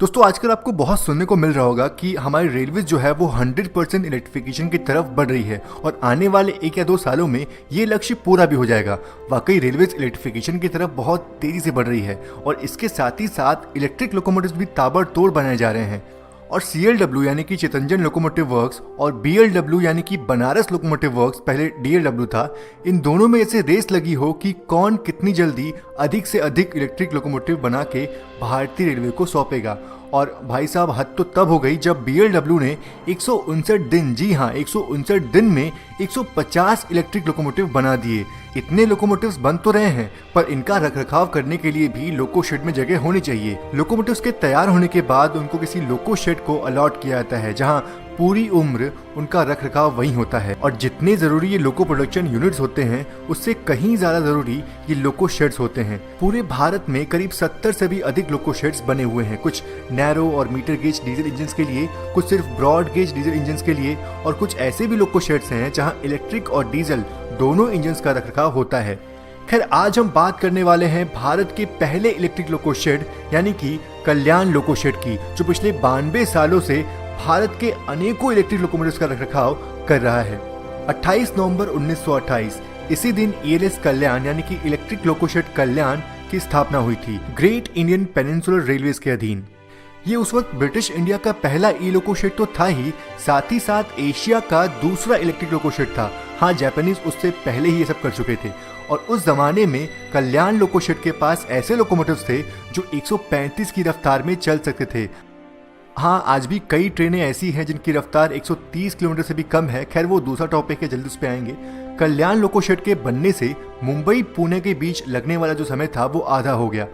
दोस्तों आजकल आपको बहुत सुनने को मिल रहा होगा कि हमारी रेलवे जो है वो 100% इलेक्ट्रिफिकेशन की तरफ बढ़ रही है और आने वाले 1 या 2 सालों में ये लक्ष्य पूरा भी हो जाएगा। वाकई रेलवेज इलेक्ट्रिफिकेशन की तरफ बहुत तेजी से बढ़ रही है और इसके साथ ही साथ इलेक्ट्रिक लोकोमोटिव्स भी ताबड़तोड़ बनाए जा रहे हैं। और CLW यानी कि चितंजन लोकोमोटिव वर्क्स और BLW यानी कि बनारस लोकोमोटिव वर्क्स, पहले DLW था, इन दोनों में ऐसे रेस लगी हो कि कौन कितनी जल्दी अधिक से अधिक इलेक्ट्रिक लोकोमोटिव बना के भारतीय रेलवे को सौंपेगा। और भाई साहब हद तो तब हो गई जब BLW ने 159 दिन, जी हाँ 159 दिन में 150 इलेक्ट्रिक लोकोमोटिव बना दिए। इतने लोकोमोटिव्स बन तो रहे हैं पर इनका रखरखाव करने के लिए भी लोको शेड में जगह होनी चाहिए। लोकोमोटिव्स के तैयार होने के बाद उनको किसी लोको शेड को अलॉट किया जाता है जहां पूरी उम्र उनका रखरखाव वहीं होता है। और जितने जरूरी ये लोको प्रोडक्शन यूनिट्स होते हैं उससे कहीं ज्यादा जरूरी ये लोको शेड्स होते हैं। पूरे भारत में करीब 70 से भी अधिक लोको शेड्स बने हुए हैं, कुछ नैरो और मीटर गेज डीजल इंजन के लिए, कुछ सिर्फ ब्रॉड गेज डीजल इंजन के लिए और कुछ ऐसे भी लोको शेड्स हैं जहां इलेक्ट्रिक और डीजल दोनों इंजन का रखरखाव होता है। खैर आज हम बात करने वाले हैं भारत के पहले इलेक्ट्रिक लोको शेड यानी कि कल्याण लोको शेड की, जो पिछले 92 सालों से भारत के अनेकों इलेक्ट्रिक लोकोमोटिव्स का रखरखाव कर रहा है। 28 नवंबर 1928 इसी दिन ELS कल्याण यानी कि इलेक्ट्रिक लोको शेड कल्याण की स्थापना हुई थी ग्रेट इंडियन पेनिनसुलर रेलवेज के अधीन। ये उस वक्त ब्रिटिश इंडिया का पहला लोको शेड तो था ही साथ एशिया का दूसरा इलेक्ट्रिक लोको शेड था। हाँ, जापानीज उससे पहले ही ये सब कर चुके थे और उस जमाने में कल्याण लोको शेड के पास ऐसे लोकोमोटिव्स थे जो 135 की रफ्तार में चल सकते थे। हाँ, आज भी कई ट्रेनें ऐसी हैं जिनकी रफ्तार 130 किलोमीटर से भी कम है। खैर वो दूसरा टॉपिक है, जल्दी उस पे आएंगे। कल्याण लोको शेड के बनने से मुंबई पुणे के बीच लगने वाला जो समय था वो आधा हो गया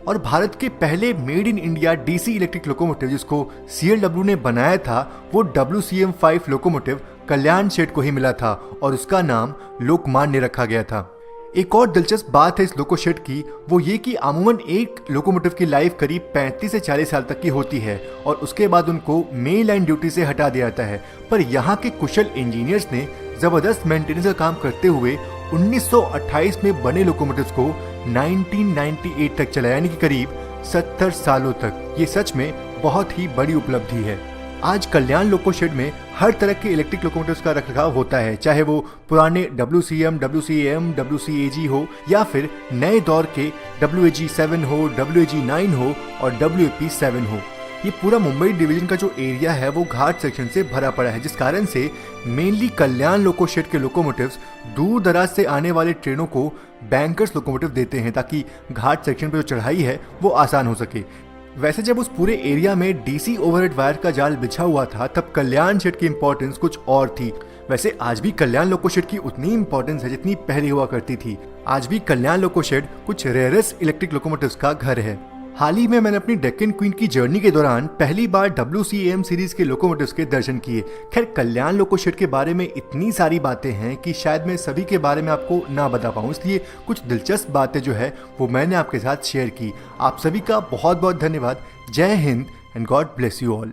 और भारत के पहले made in India DC electric locomotive जिसको CLW ने बनाया था वो WCM5 लोकोमोटिव कल्याण शेड को ही मिला था और उसका नाम लोकमान्य रखा गया था। एक और दिलचस्प बात है इस लोको शेड की, वो ये कि अमूमन एक लोकोमोटिव की लाइफ करीब 35 से 40 साल तक की होती है और उसके बाद उनको मेन लाइन ड्यूटी से हटा दिया जाता है। पर यहाँ के कुशल इंजीनियर्स ने जबरदस्त मेंटेनेंस का काम करते हुए 1928 में बने लोकोमोटिव्स को 1998 तक चलाया, यानी कि करीब 70 सालों तक। ये सच में बहुत ही बड़ी उपलब्धि है। आज कल्याण लोको शेड में हर तरह के इलेक्ट्रिक लोकोमोटिव्स का रखरखाव होता है, चाहे वो पुराने WCM, WCAM, WCAG हो या फिर नए दौर के WAG7 हो, WAG9 हो और WAP7 हो। ये पूरा मुंबई डिवीजन का जो एरिया है वो घाट सेक्शन से भरा पड़ा है, जिस कारण से मेनली कल्याण लोको शेड के लोकोमोटिव्स दूर दराज से आने वाले ट्रेनों को बैंकर्स लोकोमोटिव देते हैं ताकि घाट सेक्शन पे जो चढ़ाई है वो आसान हो सके। वैसे जब उस पूरे एरिया में DC ओवरहेड वायर का जाल बिछा हुआ था तब कल्याण शेड की इंपॉर्टेंस कुछ और थी। वैसे आज भी कल्याण लोको शेड की उतनी इंपॉर्टेंस है जितनी पहले हुआ करती थी। आज भी कल्याण लोको शेड कुछ रेयरेस्ट इलेक्ट्रिक लोकोमोटिव्स का घर है। हाल ही में मैंने अपनी डेक्कन क्वीन की जर्नी के दौरान पहली बार WCAM सीरीज के लोकोमोटिव्स के दर्शन किए। खैर कल्याण लोको शेड के बारे में इतनी सारी बातें हैं कि शायद मैं सभी के बारे में आपको ना बता पाऊँ, इसलिए कुछ दिलचस्प बातें जो है वो मैंने आपके साथ शेयर की। आप सभी का बहुत बहुत धन्यवाद। जय Hind and God bless you all.